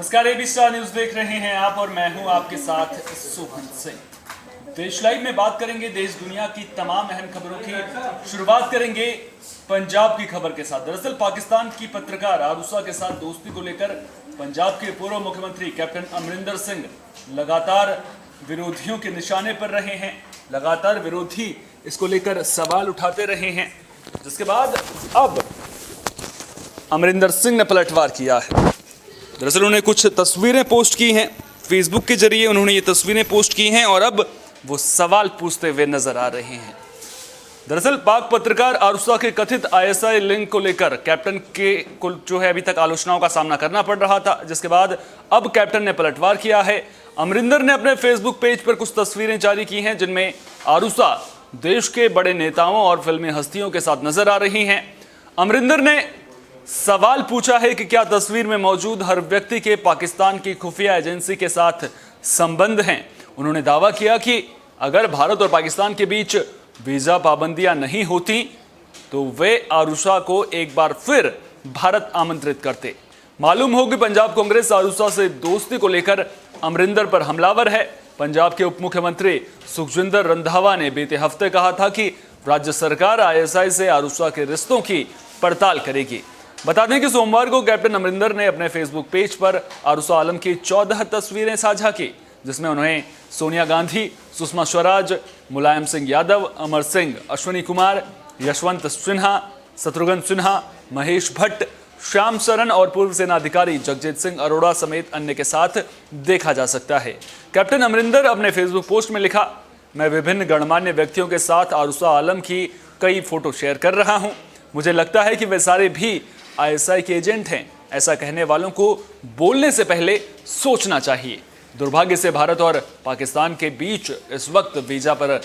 नमस्कार, AB star news देख रहे हैं आप और मैं हूं आपके साथ सोहन सिंह। देश लाइव में बात करेंगे देश दुनिया की तमाम अहम खबरों की। शुरुआत करेंगे पंजाब की खबर के साथ। दरअसल पाकिस्तान की पत्रकार आरूसा के साथ दोस्ती को लेकर पंजाब के पूर्व मुख्यमंत्री कैप्टन अमरिंदर सिंह लगातार विरोधियों के निशाने पर रहे हैं। लगातार विरोधी इसको लेकर सवाल उठाते रहे हैं, जिसके बाद अब अमरिंदर सिंह ने पलटवार किया है। दरअसल उन्होंने कुछ तस्वीरें पोस्ट की हैं, फेसबुक के जरिए उन्होंने ये तस्वीरें पोस्ट की हैं और अब वो सवाल पूछते हुए नजर आ रहे हैं। दरअसल पाक पत्रकार आरूसा के कथित आईएसआई लिंक को लेकर कैप्टन के को जो है अभी तक आलोचनाओं का सामना करना पड़ रहा था, जिसके बाद अब कैप्टन ने पलटवार किया है। अमरिंदर ने अपने फेसबुक पेज पर कुछ तस्वीरें जारी की हैं, जिनमें आरूसा देश के बड़े नेताओं और फिल्मी हस्तियों के साथ नजर आ रही हैं। अमरिंदर ने सवाल पूछा है कि क्या तस्वीर में मौजूद हर व्यक्ति के पाकिस्तान की खुफिया एजेंसी के साथ संबंध हैं। उन्होंने दावा किया कि अगर भारत और पाकिस्तान के बीच वीजा पाबंदियां नहीं होती तो वे आरूसा को एक बार फिर भारत आमंत्रित करते। मालूम हो कि पंजाब कांग्रेस आरूसा से दोस्ती को लेकर अमरिंदर पर हमलावर है। पंजाब के उप मुख्यमंत्री सुखजिंदर रंधावा ने बीते हफ्ते कहा था कि राज्य सरकार आईएसआई से आरूसा के रिश्तों की पड़ताल करेगी। बता दें कि सोमवार को कैप्टन अमरिंदर ने अपने फेसबुक पेज पर आरूसा आलम की 14 तस्वीरें साझा की, जिसमें उन्हें सोनिया गांधी, सुषमा स्वराज, मुलायम सिंह यादव, अमर सिंह, अश्विनी कुमार, यशवंत सिन्हा, शत्रुघ्न सिन्हा, महेश भट्ट, श्याम सरन और पूर्व सेना अधिकारी जगजीत सिंह अरोड़ा समेत अन्य के साथ देखा जा सकता है। कैप्टन अमरिंदर अपने फेसबुक पोस्ट में लिखा, मैं विभिन्न गणमान्य व्यक्तियों के साथ आरूसा आलम की कई फोटो शेयर कर रहा हूं। मुझे लगता है कि वे सारे भी आईएसआई के एजेंट हैं। ऐसा कहने वालों को बोलने से पहले सोचना चाहिए। दुर्भाग्य से भारत और पाकिस्तान के बीच इस वक्त वीजा पर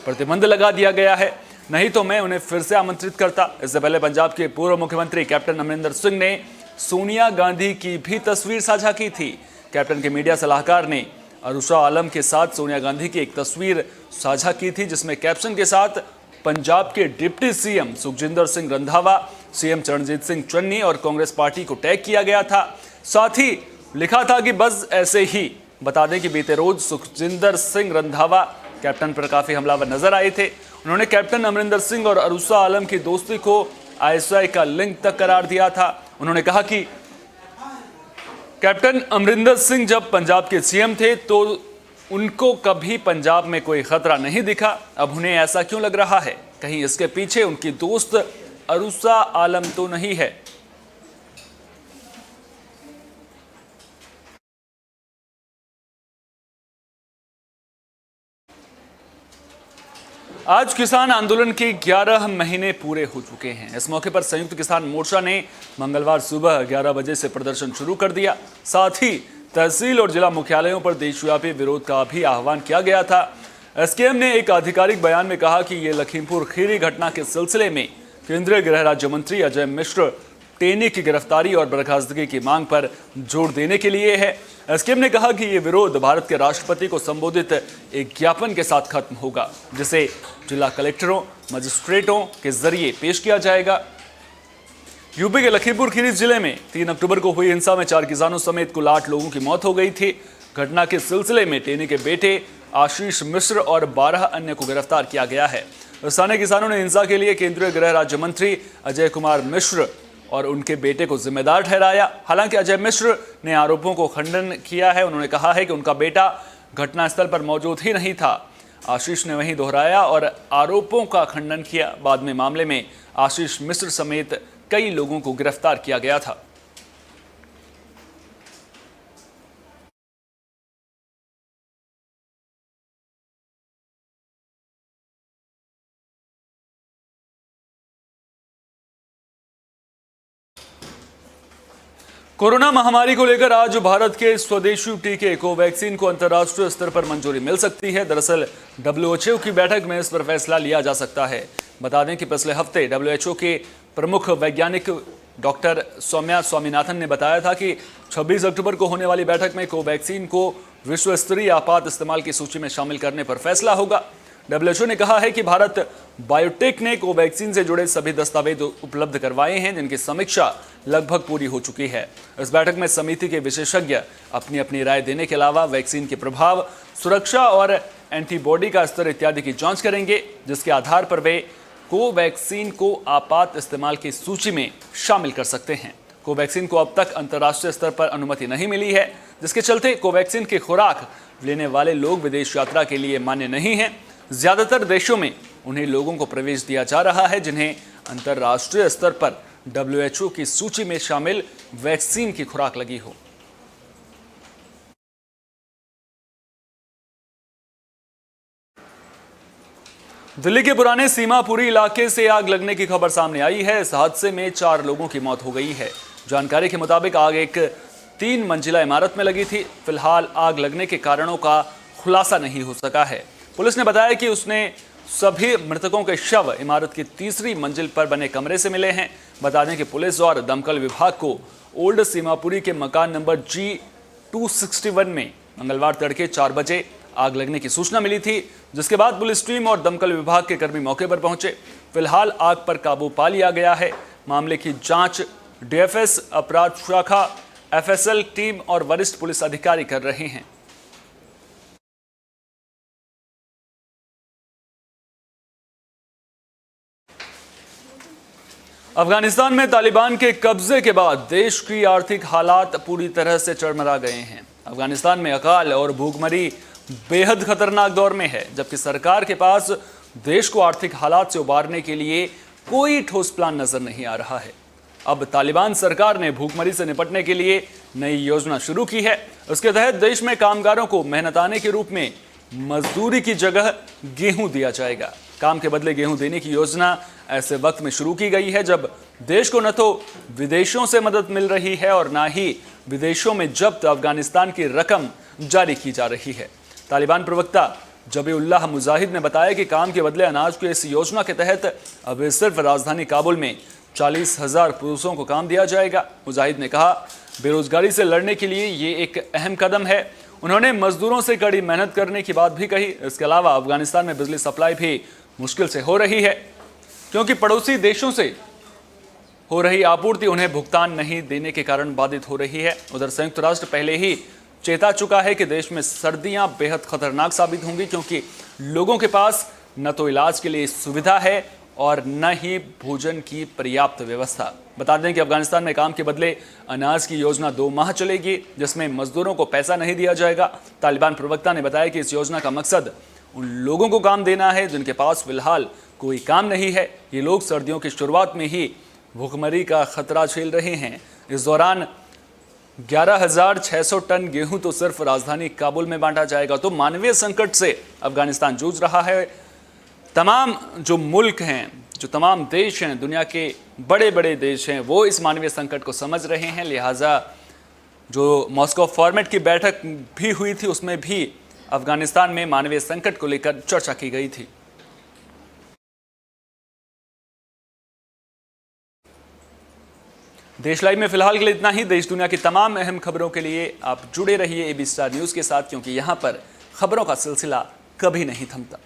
प्रतिबंध लगा दिया गया है, नहीं तो मैं उन्हें फिर से आमंत्रित करता। इससे पहले पंजाब के पूर्व मुख्यमंत्री कैप्टन अमरिंदर सिंह ने सोनिया गांधी की भी तस्वीर साझा की थी। कैप्टन के मीडिया सलाहकार ने आरूसा आलम के साथ सोनिया गांधी की एक तस्वीर साझा की थी, जिसमें कैप्शन के साथ पंजाब के deputy CM Sukhjinder Singh Randhawa, CM Charanjit Singh Channi और कांग्रेस पार्टी को टैग किया गया था। साथ ही लिखा था कि बस ऐसे ही। बता दें कि बीते रोज सुखजिंदर सिंह रंधावा कैप्टन पर काफी हमलावर नजर आए थे। उन्होंने कैप्टन अमरिंदर सिंह और आरूसा आलम की दोस्ती को आईएसआई का लिंक तक करार दिया था। उन्होंने कहा कि कैप्टन अमरिंदर सिंह जब पंजाब के सीएम थे तो उनको कभी पंजाब में कोई खतरा नहीं दिखा। अब उन्हें ऐसा क्यों लग रहा है? कहीं इसके पीछे उनकी दोस्त आरूसा आलम तो नहीं है? आज किसान आंदोलन के 11 महीने पूरे हो चुके हैं। इस मौके पर संयुक्त किसान मोर्चा ने मंगलवार सुबह 11 बजे से प्रदर्शन शुरू कर दिया। साथ ही तहसील और जिला मुख्यालयों पर देशव्यापी विरोध का भी आह्वान किया गया था। एसकेएम ने एक आधिकारिक बयान में कहा कि ये लखीमपुर खीरी घटना के सिलसिले में केंद्रीय गृह राज्य मंत्री अजय मिश्र टेनी की गिरफ्तारी और बर्खास्तगी की मांग पर जोर देने के लिए है। एसकेएम ने कहा कि ये विरोध भारत के राष्ट्रपति को संबोधित एक ज्ञापन के साथ खत्म होगा, जिसे जिला कलेक्टरों, मजिस्ट्रेटों के जरिए पेश किया जाएगा। यूपी के लखीमपुर खीरी जिले में 3 अक्टूबर को हुई हिंसा में 4 किसानों समेत कुल 8 लोगों की मौत हो गई थी। घटना के सिलसिले में टेनी के बेटे आशीष मिश्र और 12 अन्य को गिरफ्तार किया गया है। स्थानीय किसानों ने हिंसा के लिए केंद्रीय गृह राज्य मंत्री अजय कुमार मिश्र और उनके बेटे को जिम्मेदार ठहराया। हालांकि अजय मिश्र ने आरोपों को खंडन किया है। उन्होंने कहा है कि उनका बेटा घटनास्थल पर मौजूद ही नहीं था। आशीष ने वहीं दोहराया और आरोपों का खंडन किया। बाद में मामले में आशीष मिश्र समेत कई लोगों को गिरफ्तार किया गया था। कोरोना महामारी को लेकर आज भारत के स्वदेशी टीके कोवैक्सीन को अंतर्राष्ट्रीय स्तर पर मंजूरी मिल सकती है। दरअसल डब्ल्यूएचओ की बैठक में इस पर फैसला लिया जा सकता है। बता दें कि पिछले हफ्ते डब्ल्यूएचओ के प्रमुख वैज्ञानिक डॉक्टर सौम्या स्वामीनाथन ने बताया था कि 26 अक्टूबर को होने वाली बैठक में कोवैक्सीन को विश्व स्तरीय आपात इस्तेमाल की सूची में शामिल करने पर फैसला होगा। WHO ने कहा है कि भारत बायोटेक ने कोवैक्सीन से जुड़े सभी दस्तावेज उपलब्ध करवाए हैं, जिनकी समीक्षा लगभग पूरी हो चुकी है। इस बैठक में समिति के विशेषज्ञ अपनी अपनी राय देने के अलावा वैक्सीन के प्रभाव, सुरक्षा और एंटीबॉडी का स्तर इत्यादि की जांच करेंगे, जिसके आधार पर वे कोवैक्सीन को आपात इस्तेमाल की सूची में शामिल कर सकते हैं। कोवैक्सीन को अब तक अंतर्राष्ट्रीय स्तर पर अनुमति नहीं मिली है, जिसके चलते कोवैक्सीन की खुराक लेने वाले लोग विदेश यात्रा के लिए मान्य नहीं हैं। ज्यादातर देशों में उन्हें लोगों को प्रवेश दिया जा रहा है जिन्हें अंतर्राष्ट्रीय स्तर पर WHO की सूची में शामिल वैक्सीन की खुराक लगी हो। दिल्ली के पुराने सीमापुरी इलाके से आग लगने की खबर सामने आई है। इस हादसे में 4 लोगों की मौत हो गई है। जानकारी के मुताबिक आग एक 3 मंजिला इमारत में लगी थी। फिलहाल आग लगने के कारणों का खुलासा नहीं हो सका है। पुलिस ने बताया कि उसने सभी मृतकों के शव इमारत की 3री मंजिल पर बने कमरे से मिले हैं। बता दें कि पुलिस और दमकल विभाग को ओल्ड सीमापुरी के मकान नंबर G261 में मंगलवार तड़के 4 बजे आग लगने की सूचना मिली थी, जिसके बाद पुलिस टीम और दमकल विभाग के कर्मी मौके पर पहुंचे। फिलहाल आग पर काबू पा लिया गया है। मामले की जांच DFS, अपराध शाखा, FSL टीम और वरिष्ठ पुलिस अधिकारी कर रहे हैं। अफगानिस्तान में तालिबान के कब्जे के बाद देश की आर्थिक हालात पूरी तरह से चरमरा गए हैं। अफगानिस्तान में अकाल और भूखमरी बेहद खतरनाक दौर में है, जबकि सरकार के पास देश को आर्थिक हालात से उबारने के लिए कोई ठोस प्लान नजर नहीं आ रहा है। अब तालिबान सरकार ने भूखमरी से निपटने के लिए नई योजना शुरू की है। उसके तहत देश में कामगारों को मेहनताने के रूप में मजदूरी की जगह गेहूं दिया जाएगा। काम के बदले गेहूं देने की योजना ऐसे वक्त में शुरू की गई है जब देश को न तो विदेशों से मदद मिल रही है और न ही विदेशों में जब्त अफगानिस्तान की रकम जारी की जा रही है। तालिबान प्रवक्ता जबीउल्लाह मुजाहिद ने बताया कि काम के बदले अनाज की इस योजना के तहत अब सिर्फ राजधानी काबुल में 40,000 पुरुषों को काम दिया जाएगा। मुजाहिद ने कहा, बेरोजगारी से लड़ने के लिए ये एक अहम कदम है। उन्होंने मजदूरों से कड़ी मेहनत करने की बात भी कही। इसके अलावा अफगानिस्तान में बिजली सप्लाई भी मुश्किल से हो रही है, क्योंकि पड़ोसी देशों से हो रही आपूर्ति उन्हें भुगतान नहीं देने के कारण बाधित हो रही है। उधर संयुक्त राष्ट्र पहले ही चेता चुका है कि देश में सर्दियां बेहद खतरनाक साबित होंगी, क्योंकि लोगों के पास न तो इलाज के लिए सुविधा है और न ही भोजन की पर्याप्त व्यवस्था। बता दें कि अफगानिस्तान में काम के बदले अनाज की योजना 2 माह चलेगी, जिसमें मजदूरों को पैसा नहीं दिया जाएगा। तालिबान प्रवक्ता ने बताया कि इस योजना का मकसद उन लोगों को काम देना है जिनके पास फिलहाल कोई काम नहीं है। ये लोग सर्दियों की शुरुआत में ही भूखमरी का खतरा झेल रहे हैं। इस दौरान 11,600 टन गेहूं तो सिर्फ राजधानी काबुल में बांटा जाएगा। तो मानवीय संकट से अफगानिस्तान जूझ रहा है। तमाम जो मुल्क हैं, जो तमाम देश हैं, दुनिया के बड़े बड़े देश हैं, वो इस मानवीय संकट को समझ रहे हैं। लिहाजा जो मॉस्को फॉर्मेट की बैठक भी हुई थी, उसमें भी अफगानिस्तान में मानवीय संकट को लेकर चर्चा की गई थी। देश लाइव में फिलहाल के लिए इतना ही। देश दुनिया की तमाम अहम खबरों के लिए आप जुड़े रहिए AB स्टार न्यूज़ के साथ, क्योंकि यहाँ पर खबरों का सिलसिला कभी नहीं थमता।